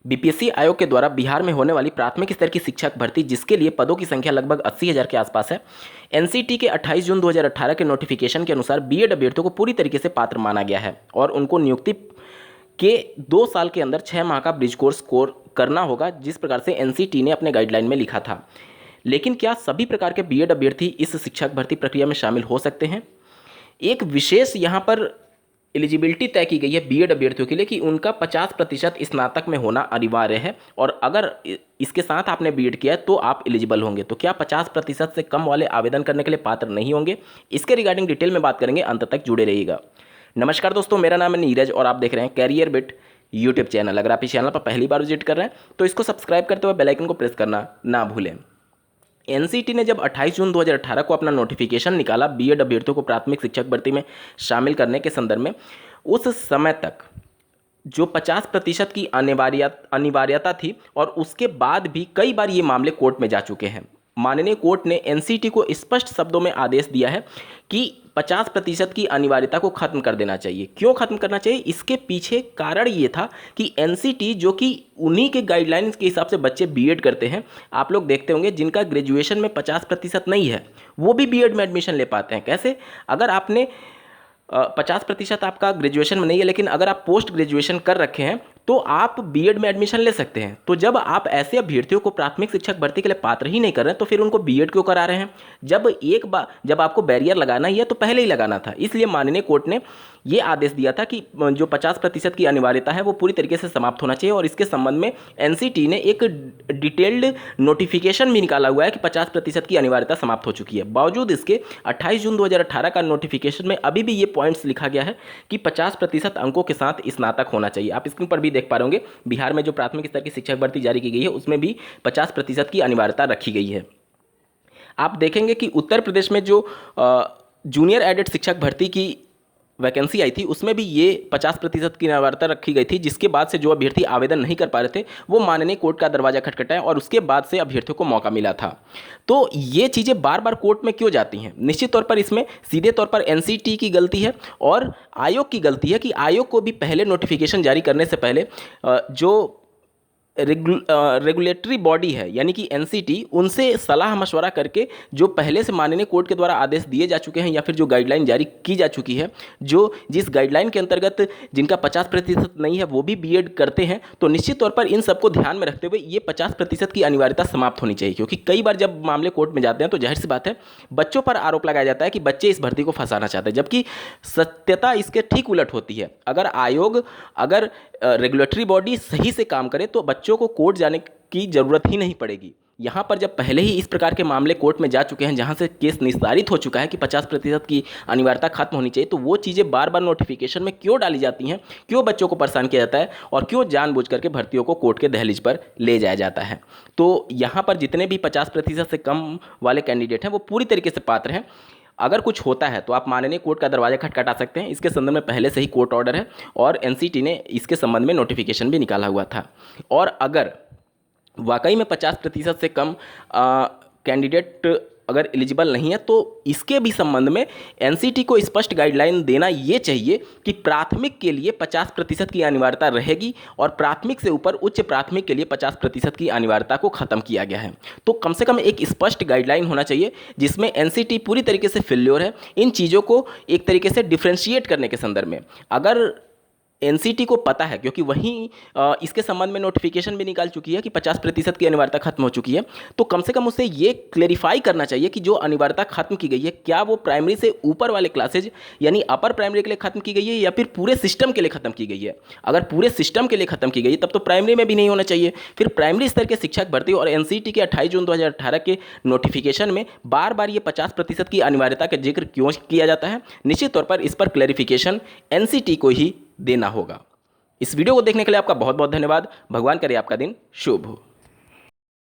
BPSC आयोग के द्वारा बिहार में होने वाली प्राथमिक स्तर की शिक्षक भर्ती, जिसके लिए पदों की संख्या लगभग 80,000 के आसपास है। एनसीटी के 28 जून 2018 के नोटिफिकेशन के अनुसार बीएड अभ्यर्थियों को पूरी तरीके से पात्र माना गया है और उनको नियुक्ति के 2 साल के अंदर 6 माह का ब्रिज कोर्स करना होगा, जिस प्रकार से एनसीटी ने अपने गाइडलाइन में लिखा था। लेकिन क्या सभी प्रकार के बीएड अभ्यर्थी इस शिक्षक भर्ती प्रक्रिया में शामिल हो सकते हैं? एक विशेष यहाँ पर एलिजिबिलिटी तय की गई है बीएड अभ्यर्थियों के लिए कि उनका 50% स्नातक में होना अनिवार्य है और अगर इसके साथ आपने बीएड किया है तो आप एलिजिबल होंगे। तो क्या 50% से कम वाले आवेदन करने के लिए पात्र नहीं होंगे? इसके रिगार्डिंग डिटेल में बात करेंगे, अंत तक जुड़े रहिएगा। नमस्कार दोस्तों, मेरा नाम है नीरज और आप देख रहे हैं कैरियर बिट यूट्यूब चैनल। अगर आप इस चैनल पर पहली बार विजिट कर रहे हैं तो इसको सब्सक्राइब करते हुए बेल आइकन को प्रेस करना ना भूलें। एनसीटी ने जब 28 जून 2018 को अपना नोटिफिकेशन निकाला बीएड अभ्यर्थियों को प्राथमिक शिक्षक भर्ती में शामिल करने के संदर्भ में, उस समय तक जो 50% की अनिवार्यता थी और उसके बाद भी कई बार ये मामले कोर्ट में जा चुके हैं। माननीय कोर्ट ने एनसीटी को स्पष्ट शब्दों में आदेश दिया है कि 50% की अनिवार्यता को खत्म कर देना चाहिए। क्यों खत्म करना चाहिए? इसके पीछे कारण ये था कि एनसीटी, जो कि उन्हीं के गाइडलाइंस के हिसाब से बच्चे बीएड करते हैं, आप लोग देखते होंगे जिनका ग्रेजुएशन में 50% नहीं है वो भी बीएड में एडमिशन ले पाते हैं। कैसे? अगर आपने 50% आपका ग्रेजुएशन में नहीं है लेकिन अगर आप पोस्ट ग्रेजुएशन कर रखे हैं तो आप बीएड में एडमिशन ले सकते हैं। तो जब आप ऐसे अभ्यर्थियों को प्राथमिक शिक्षक भर्ती के लिए पात्र ही नहीं कर रहे हैं तो फिर उनको बीएड क्यों करा रहे हैं? जब आपको बैरियर लगाना ही है तो पहले ही लगाना था। इसलिए माननीय कोर्ट ने ये आदेश दिया था कि जो 50% की अनिवार्यता है वो पूरी तरीके से समाप्त होना चाहिए और इसके संबंध में एनसीटी ने एक डिटेल्ड नोटिफिकेशन भी निकाला हुआ है कि 50% की अनिवार्यता समाप्त हो चुकी है। बावजूद इसके 28 जून 2018 का नोटिफिकेशन में अभी भी ये पॉइंट्स लिखा गया है कि 50% अंकों के साथ स्नातक होना चाहिए। आप स्क्रीन पर भी देख पा रहे होंगे, बिहार में जो प्राथमिक स्तर की शिक्षक भर्ती जारी की गई है उसमें भी 50% की अनिवार्यता रखी गई है। आप देखेंगे कि उत्तर प्रदेश में जो जूनियर एडेड शिक्षक भर्ती की वैकेंसी आई थी उसमें भी ये 50% की अनिवार्यता रखी गई थी, जिसके बाद से जो अभ्यर्थी आवेदन नहीं कर पा रहे थे वो माननीय कोर्ट का दरवाजा खटखटाया और उसके बाद से अभ्यर्थियों को मौका मिला था। तो ये चीज़ें बार बार कोर्ट में क्यों जाती हैं? निश्चित तौर पर इसमें सीधे तौर पर एनसीटी की गलती है और आयोग की गलती है कि आयोग को भी पहले नोटिफिकेशन जारी करने से पहले जो रेगुलेटरी बॉडी है यानी कि एनसीटी, उनसे सलाह मशवरा करके जो पहले से माननीय कोर्ट के द्वारा आदेश दिए जा चुके हैं या फिर जो गाइडलाइन जारी की जा चुकी है, जिस गाइडलाइन के अंतर्गत जिनका 50% नहीं है वो भी बीएड करते हैं, तो निश्चित तौर पर इन सबको ध्यान में रखते हुए ये 50% की अनिवार्यता समाप्त होनी चाहिए। क्योंकि कई बार जब मामले कोर्ट में जाते हैं तो जाहिर सी बात है बच्चों पर आरोप लगाया जाता है कि बच्चे इस भर्ती को फंसाना चाहते हैं, जबकि सत्यता इसके ठीक उलट होती है। अगर रेगुलेटरी बॉडी सही से काम करे तो बच्चों को कोर्ट जाने की जरूरत ही नहीं पड़ेगी। यहाँ पर जब पहले ही इस प्रकार के मामले कोर्ट में जा चुके हैं जहाँ से केस निस्तारित हो चुका है कि 50% की अनिवार्यता खत्म होनी चाहिए, तो वो चीज़ें बार बार नोटिफिकेशन में क्यों डाली जाती हैं? क्यों बच्चों को परेशान किया जाता है और क्यों जानबूझ करके भर्तियों को कोर्ट के दहलीज पर ले जाया जाता है? तो यहाँ पर जितने भी 50% से कम वाले कैंडिडेट हैं वो पूरी तरीके से पात्र हैं। अगर कुछ होता है तो आप माननीय कोर्ट का दरवाजा खटखटा सकते हैं। इसके संबंध में पहले से ही कोर्ट ऑर्डर है और एनसीटी ने इसके संबंध में नोटिफिकेशन भी निकाला हुआ था। और अगर वाकई में 50% से कम कैंडिडेट अगर एलिजिबल नहीं है तो इसके भी संबंध में एनसीटी को स्पष्ट गाइडलाइन देना ये चाहिए कि प्राथमिक के लिए 50% की अनिवार्यता रहेगी और प्राथमिक से ऊपर उच्च प्राथमिक के लिए 50% की अनिवार्यता को खत्म किया गया है। तो कम से कम एक स्पष्ट गाइडलाइन होना चाहिए जिसमें एनसीटी पूरी तरीके से फेल्योर है इन चीज़ों को एक तरीके से डिफ्रेंशिएट करने के संदर्भ में। अगर एनसीटी को पता है, क्योंकि वहीं इसके संबंध में नोटिफिकेशन भी निकाल चुकी है कि 50% की अनिवार्यता खत्म हो चुकी है, तो कम से कम उसे ये क्लेरिफाई करना चाहिए कि जो अनिवार्यता खत्म की गई है क्या वो प्राइमरी से ऊपर वाले क्लासेज यानी अपर प्राइमरी के लिए खत्म की गई है या फिर पूरे सिस्टम के लिए खत्म की गई है। अगर पूरे सिस्टम के लिए खत्म की गई है तब तो प्राइमरी में भी नहीं होना चाहिए। फिर प्राइमरी स्तर के शिक्षक भर्ती और एनसीटी के 28 जून 2018 के नोटिफिकेशन में बार बार ये 50% की अनिवार्यता का जिक्र क्यों किया जाता है? निश्चित तौर पर इस पर क्लैरिफिकेशन एनसीटी को ही देना होगा। इस वीडियो को देखने के लिए आपका बहुत बहुत धन्यवाद। भगवान करे आपका दिन शुभ हो।